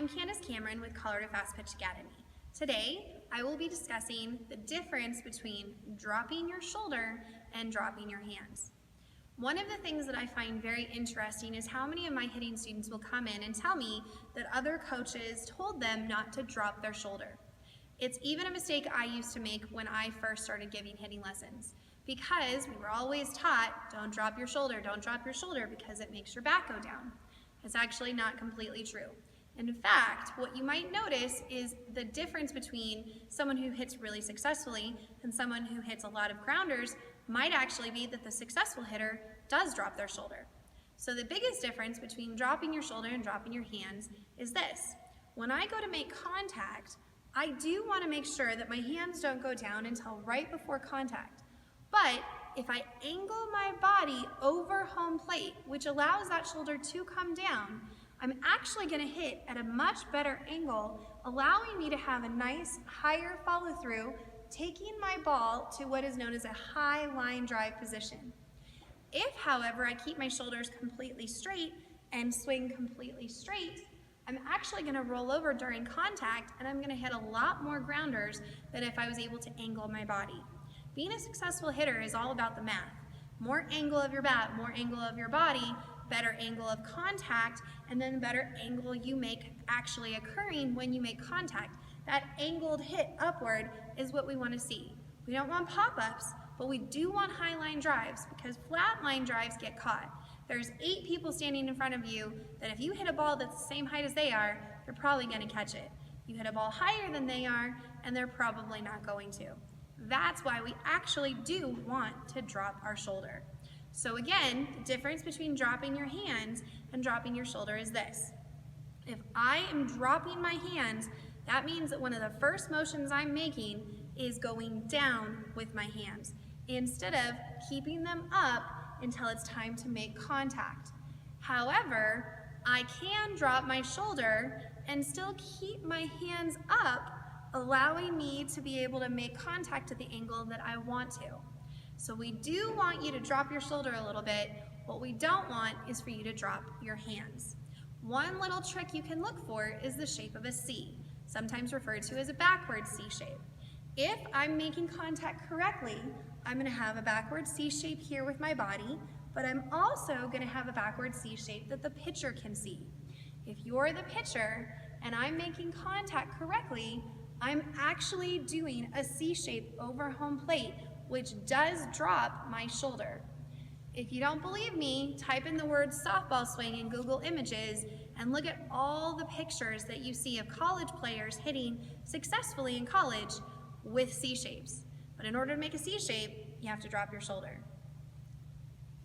I'm Candace Cameron with Colorado Fast Pitch Academy. Today, I will be discussing the difference between dropping your shoulder and dropping your hands. One of the things that I find very interesting is how many of my hitting students will come in and tell me that other coaches told them not to drop their shoulder. It's even a mistake I used to make when I first started giving hitting lessons, because we were always taught, don't drop your shoulder because it makes your back go down. It's actually not completely true. In fact, what you might notice is the difference between someone who hits really successfully and someone who hits a lot of grounders might actually be that the successful hitter does drop their shoulder. So the biggest difference between dropping your shoulder and dropping your hands is this. When I go to make contact, I do want to make sure that my hands don't go down until right before contact. But if I angle my body over home plate, which allows that shoulder to come down, I'm actually going to hit at a much better angle, allowing me to have a nice higher follow through, taking my ball to what is known as a high line drive position. If, however, I keep my shoulders completely straight and swing completely straight, I'm actually going to roll over during contact and I'm going to hit a lot more grounders than if I was able to angle my body. Being a successful hitter is all about the math. More angle of your bat, more angle of your body, better angle of contact, and then better angle you make actually occurring when you make contact. That angled hit upward is what we want to see. We don't want pop-ups, but we do want high line drives because flat line drives get caught. There's 8 people standing in front of you that if you hit a ball that's the same height as they are, you're probably going to catch it. You hit a ball higher than they are, and they're probably not going to. That's why we actually do want to drop our shoulder. So again, the difference between dropping your hands and dropping your shoulder is this. If I am dropping my hands, that means that one of the first motions I'm making is going down with my hands instead of keeping them up until it's time to make contact. However, I can drop my shoulder and still keep my hands up, allowing me to be able to make contact at the angle that I want to. So we do want you to drop your shoulder a little bit. What we don't want is for you to drop your hands. One little trick you can look for is the shape of a C, sometimes referred to as a backward C shape. If I'm making contact correctly, I'm going to have a backward C shape here with my body, but I'm also going to have a backward C shape that the pitcher can see. If you're the pitcher and I'm making contact correctly, I'm actually doing a C shape over home plate, which does drop my shoulder. If you don't believe me, type in the word softball swing in Google Images and look at all the pictures that you see of college players hitting successfully in college with C shapes. But in order to make a C shape, you have to drop your shoulder.